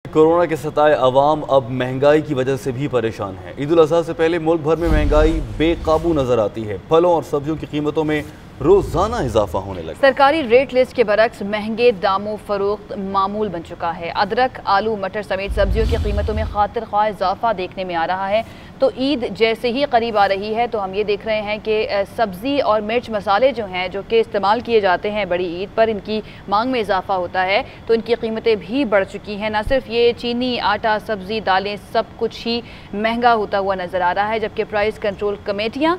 Corona के सताए अवाम अब महंगाई की वजह से भी परेशान है। ईद उल अज़हा से पहले मुल्क भर में महंगाई बेकाबू नजर आती है। फलों और सब्जियों की कीमतों में रोजाना इजाफा होने लगा। सरकारी रेट लिस्ट के बरक्स महंगे दामों फरोख्त मामूल बन चुका है। अदरक, आलू, मटर समेत सब्जियों की कीमतों में खातिर ख्वाह इजाफा देखने में आ रहा है। तो ईद जैसे ही करीब आ रही है तो हम ये देख रहे हैं कि सब्ज़ी और मिर्च मसाले जो हैं जो कि इस्तेमाल किए जाते हैं बड़ी ईद पर, इनकी मांग में इजाफा होता है तो इनकी कीमतें भी बढ़ चुकी हैं। न सिर्फ ये चीनी, आटा, सब्ज़ी, दालें सब कुछ ही महंगा होता हुआ नज़र आ रहा है, जबकि प्राइस कंट्रोल कमेटियाँ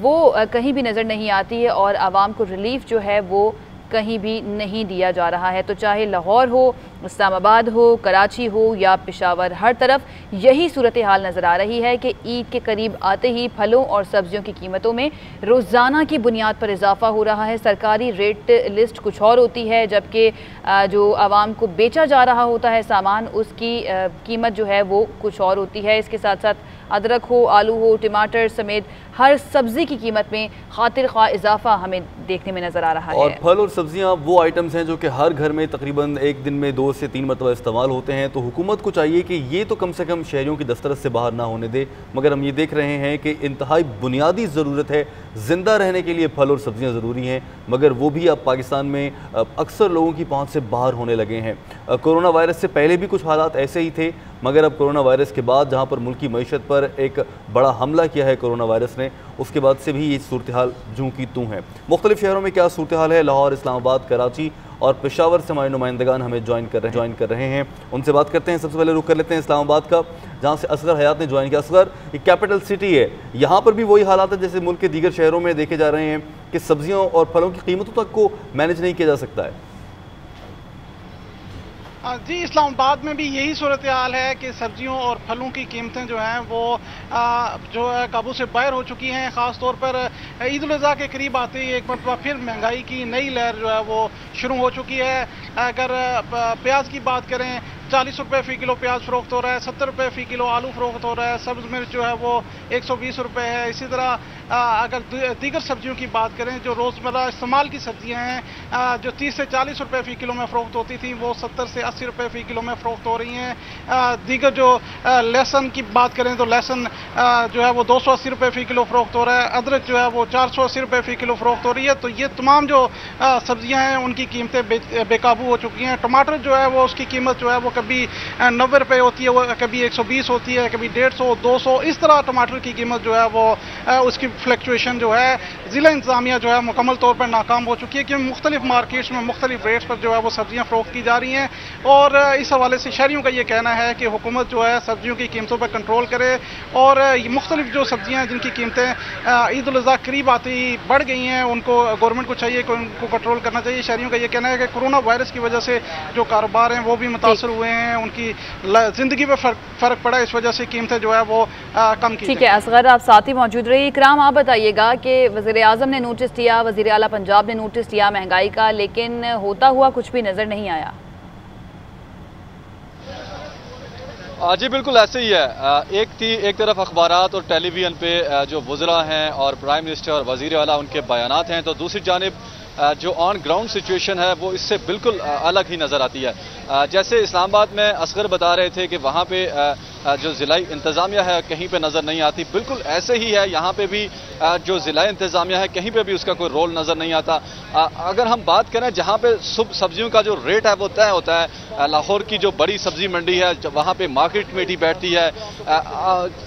वो कहीं भी नज़र नहीं आती है और आवाम को रिलीफ जो है वो कहीं भी नहीं दिया जा रहा है। तो चाहे लाहौर हो, इस्लामाबाद हो, कराची हो या पेशावर, हर तरफ यही सूरत हाल नज़र आ रही है कि ईद के करीब आते ही फलों और सब्जियों की कीमतों में रोज़ाना की बुनियाद पर इजाफा हो रहा है। सरकारी रेट लिस्ट कुछ और होती है, जबकि जो आवाम को बेचा जा रहा होता है सामान, उसकी कीमत जो है वो कुछ और होती है। इसके साथ साथ अदरक हो, आलू हो, टमाटर समेत हर सब्ज़ी की कीमत में खातिर ख्वाह इजाफा हमें देखने में नज़र आ रहा है। और फल और सब्जियां वो आइटम्स हैं जो कि हर घर में तकरीबन एक दिन में 2 से 3 मरतबा इस्तेमाल होते हैं। तो हुकूमत को चाहिए कि ये तो कम से कम शहरियों की दस्तरस से बाहर ना होने दे, मगर हम ये देख रहे हैं कि इंतहाई बुनियादी ज़रूरत है। ज़िंदा रहने के लिए फल और सब्जियाँ ज़रूरी हैं, मगर वो भी अब पाकिस्तान में अक्सर लोगों की पहुँच से बाहर होने लगे हैं। कोरोना वायरस से पहले भी कुछ हालात ऐसे ही थे, मगर अब कोरोना वायरस के बाद जहाँ पर मुल्की मईशत पर एक बड़ा हमला किया है कोरोना वायरस ने, उसके बाद से भी ये सूरत हाल जूँ की तूँ है। मुख्तलिफ शहरों में क्या सूरत हाल है, लाहौर, इस्लामाबाद, कराची और पेशावर से हमारे नुमाइंदगान हमें ज्वाइन कर रहे हैं। उनसे बात करते हैं। सबसे पहले रुख कर लेते हैं इस्लामाबाद का, जहाँ से असगर हयात ने ज्वाइन किया। असगर, ये कैपिटल सिटी है, यहाँ पर भी वही हालात है जैसे मुल्क के दीगर शहरों में देखे जा रहे हैं कि सब्जियों और फलों की कीमतों तक को मैनेज नहीं किया जा सकता है? जी, इस्लामाबाद में भी यही सूरत हाल है कि सब्जियों और फलों की कीमतें जो हैं वो जो है काबू से बाहर हो चुकी हैं। ख़ास तौर पर ईद उल अज़हा के करीब आते ही एक मरतबा फिर महंगाई की नई लहर जो है वो शुरू हो चुकी है। अगर प्याज की बात करें, 40 रुपये फ़ी किलो प्याज फ़रोख्त हो रहा है, 70 रुपये फ़ी किलो आलू फ़रोख्त हो रहा है, सब्ज़ मिर्च जो है वो 120 रुपये है। इसी तरह अगर दीगर सब्जियों की बात करें जो रोज़मर्रा इस्तेमाल की सब्जियां हैं, जो 30 से 40 रुपये फ़ी किलो में फ़रोख्त होती थी, वो 70 से 80 रुपये फ़ी किलो में फ़रोख्त हो रही हैं। दीगर जो लहसुन की बात करें तो लहसुन जो है वो 280 रुपये फ़ी किलो फ़रोख्त हो रहा है, अदरक जो है वो 480 रुपये फ़ी किलो फ़रोख्त हो रही है। तो ये तमाम जो सब्जियां हैं उनकी कीमतें बेकाबू हो चुकी हैं। टमाटर जो है वो उसकी कीमत जो है वो कभी 90 रुपये होती है, वो कभी 120 होती है, कभी 150, 200, इस तरह टमाटर की कीमत जो है वो उसकी फ्लक्चुएशन जो है ज़िला इंतज़ामिया जो है मुकम्मल तौर पर नाकाम हो चुकी है कि मुख्तलिफ मार्केट्स में मुख्तलिफ रेट्स पर जो है वो सब्जियाँ फ़रोख्त की जा रही हैं। और इस हवाले से शहरियों का ये कहना है कि हुकूमत जो है सब्जियों की कीमतों पर कंट्रोल करे और मुख्तलिफ जो सब्जियाँ जिनकी कीमतें ईद उल अज़हा करीब आती ही बढ़ गई हैं, उनको गवर्नमेंट को चाहिए कि उनको कंट्रोल करना चाहिए। शहरियों का ये कहना है कि कोरोना वायरस की वजह से जो कारोबार हैं वो भी मुतासर हुए हैं, उनकी ज़िंदगी में फ़र्क पड़ा, इस वजह से कीमतें जो है वो कम की। ठीक है असगर, आप साथ ही मौजूद रहिए। इकराम, आप बताइएगा कि वज़ीर आज़म ने नोटिस दिया, वज़ीर आला पंजाब ने नोटिस दिया महंगाई का, लेकिन होता हुआ कुछ भी नज़र नहीं आया। जी बिल्कुल ऐसे ही है। एक तरफ अखबारात और टेलीविज़न पे जो वज़रा हैं और प्राइम मिनिस्टर और वज़ीर आला उनके बयानात हैं, तो दूसरी जानिब जो ऑन ग्राउंड सिचुएशन है वो इससे बिल्कुल अलग ही नज़र आती है। जैसे इस्लामाबाद में असगर बता रहे थे कि वहाँ पे जो ज़िलाई इंतज़ामिया है कहीं पे नज़र नहीं आती, बिल्कुल ऐसे ही है यहाँ पे भी जो ज़िला इंतज़ामिया है कहीं पे भी उसका कोई रोल नज़र नहीं आता। अगर हम बात करें जहाँ पे सब्जियों का जो रेट है वो तय होता है, लाहौर की जो बड़ी सब्जी मंडी है वहाँ पे मार्केट कमेटी बैठती है।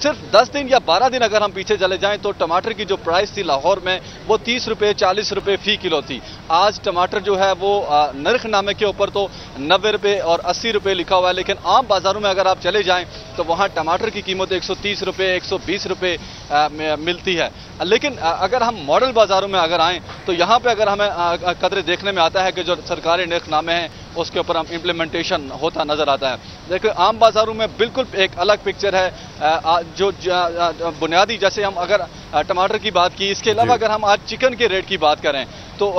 सिर्फ 10 दिन या 12 दिन अगर हम पीछे चले जाएँ तो टमाटर की जो प्राइस थी लाहौर में वो 30 रुपये 40 रुपये फ़ी किलो थी। आज टमाटर जो है वो नरखनामे के ऊपर तो 90 रुपये और 80 रुपये लिखा हुआ है, लेकिन आम बाज़ारों में अगर आप चले जाएं तो वहाँ टमाटर की कीमत 130 रुपये 120 रुपये मिलती है। लेकिन अगर हम मॉडल बाज़ारों में अगर आएँ तो यहाँ पे अगर हमें कदर देखने में आता है कि जो सरकारी नरखनामे हैं उसके ऊपर हम इम्प्लीमेंटेशन होता नज़र आता है। देखिए आम बाज़ारों में बिल्कुल एक अलग पिक्चर है। जो बुनियादी, जैसे हम अगर टमाटर की बात की, इसके अलावा अगर हम आज चिकन के रेट की बात करें तो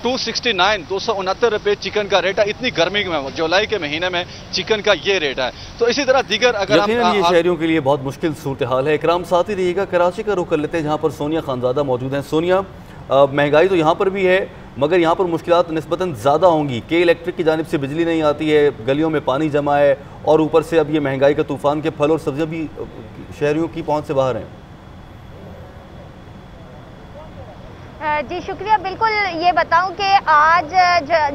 269 रुपये चिकन का रेट है। इतनी गर्मी में जुलाई के महीने में चिकन का ये रेट है। तो इसी तरह दीगर अगर हम ये शहरियों के लिए बहुत मुश्किल सूरत हाल है। इकराम, साथ ही रहिएगा। कराची का रुख कर लेते हैं जहाँ पर सोनिया खानजादा मौजूद हैं। सोनिया, महंगाई तो यहाँ पर भी है, मगर यहाँ पर मुश्किलात निस्बतन ज़्यादा होंगी कि इलेक्ट्रिक की जानिब से बिजली नहीं आती है, गलियों में पानी जमा है और ऊपर से अब ये महंगाई का तूफ़ान के फल और सब्जियाँ भी शहरियों की पहुँच से बाहर हैं। जी शुक्रिया। बिल्कुल, ये बताऊं कि आज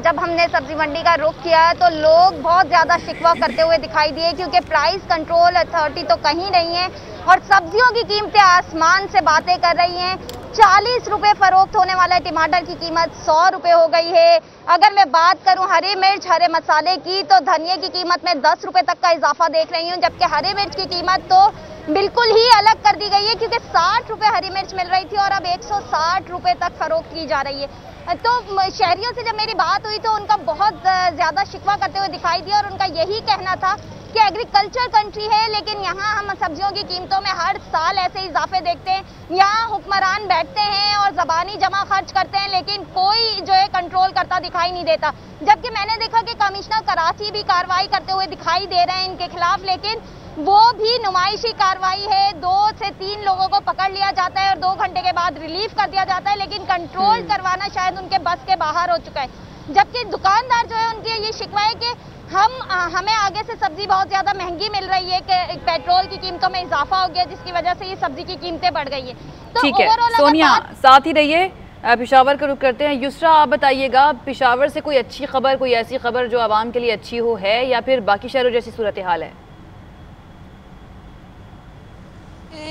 जब हमने सब्जी मंडी का रुख किया है तो लोग बहुत ज़्यादा शिकवा करते हुए दिखाई दिए, क्योंकि प्राइस कंट्रोल अथॉरिटी तो कहीं नहीं है और सब्जियों की कीमतें आसमान से बातें कर रही हैं। 40 रुपए फरोख्त होने वाला टमाटर की कीमत 100 रुपए हो गई है। अगर मैं बात करूं हरी मिर्च, हरे मसाले की, तो धनिया की कीमत में 10 रुपए तक का इजाफा देख रही हूं, जबकि हरी मिर्च की कीमत तो बिल्कुल ही अलग कर दी गई है, क्योंकि 60 रुपए हरी मिर्च मिल रही थी और अब 160 रुपए तक फरोख्त की जा रही है। तो शहरियों से जब मेरी बात हुई तो उनका बहुत ज्यादा शिकवा करते हुए दिखाई दिया और उनका यही कहना था कि एग्रीकल्चर कंट्री है, लेकिन यहाँ हम सब्जियों की कीमतों में हर साल ऐसे इजाफे देखते हैं। यहाँ हुक्मरान बैठते हैं और ज़बानी जमा खर्च करते हैं, लेकिन कोई जो है कंट्रोल करता दिखाई नहीं देता। जबकि मैंने देखा कि कमिश्नर कराची भी कार्रवाई करते हुए दिखाई दे रहे हैं इनके खिलाफ, लेकिन वो भी नुमाइशी कार्रवाई है। 2 से 3 लोगों को पकड़ लिया जाता है और 2 घंटे के बाद रिलीफ कर दिया जाता है, लेकिन कंट्रोल करवाना शायद उनके बस के बाहर हो चुका है। जबकि दुकानदार जो है उनकी ये शिकवा है कि हमें आगे से सब्जी बहुत ज्यादा महंगी मिल रही है, कि पेट्रोल की कीमतों में इजाफा हो गया, जिसकी वजह से ये सब्जी की कीमतें बढ़ गई है। तो ठीक है सोनिया, साथ ही रहिए, पेशावर का रुख करते हैं। युसरा, आप बताइएगा पेशावर से कोई अच्छी खबर, कोई ऐसी खबर जो आवाम के लिए अच्छी हो है, या फिर बाकी शहरों जैसी सूरत हाल है?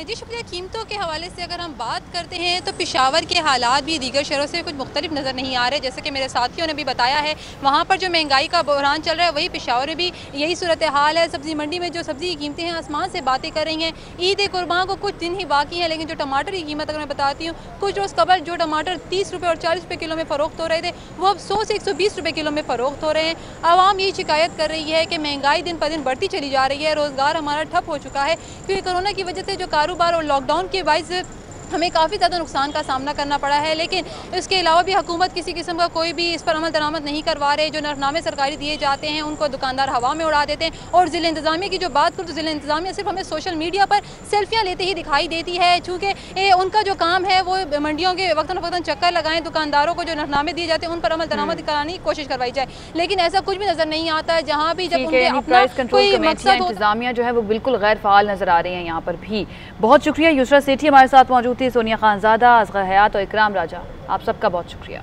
जी शुक्रिया। कीमतों के हवाले से अगर हम बात करते हैं तो पेशावर के हालात भी दीगर शहरों से कुछ मुख्तलिफ नज़र नहीं आ रहे। जैसे कि मेरे साथियों ने भी बताया है, वहाँ पर जो महंगाई का बहरान चल रहा है वही पेशावर में भी यही सूरत हाल है। सब्ज़ी मंडी में जो सब्ज़ी की कीमतें हैं आसमान से बातें कर रही हैं। ईद कुर्बान को कुछ दिन ही बाकी है, लेकिन जो टमाटर की कीमत अगर मैं बताती हूँ, कुछ रोज़ कबल जो टमाटर 30 रुपये और 40 रुपये किलो में फ़रोख्त हो रहे थे, वो अब 100 से 120 रुपये किलो में फ़रोख्त हो रहे हैं। आवाम यही शिकायत कर रही है कि महंगाई दिन ब दिन बढ़ती चली जा रही है, रोज़गार हमारा ठप हो चुका है, क्योंकि कोरोना की वजह से जो कारोबार और लॉकडाउन के बायस हमें काफ़ी ज़्यादा नुकसान का सामना करना पड़ा है। लेकिन इसके अलावा भी हुकूमत किसी किस्म का कोई भी इस पर अमल दरामद नहीं करवा रहे। जो नरफनामे सरकारी दिए जाते हैं उनको दुकानदार हवा में उड़ा देते हैं। और ज़िला इंतज़ामिया की जो बात करूँ तो ज़िला इंतज़ामिया सिर्फ हमें सोशल मीडिया पर सेल्फियाँ लेते ही दिखाई देती है, चूँकि उनका जो काम है वो मंडियों के वक्तन फ़वक्तन चक्कर लगाएं, दुकानदारों को जो नरफनामे दिए जाते हैं उन पर अमल दरामद कराने की कोशिश करवाई जाए, लेकिन ऐसा कुछ भी नज़र नहीं आता है। जहाँ भी जब उनके अपना कोई मकसद इंतज़ामिया जो है वो बिल्कुल गैर फ़ाल नज़र आ रही है यहाँ पर भी। बहुत शुक्रिया। युसरा सेठी हमारे साथ मौजूद थी, सोनिया खानज़ादा, असगर हयात और इकराम राजा, आप सबका बहुत शुक्रिया।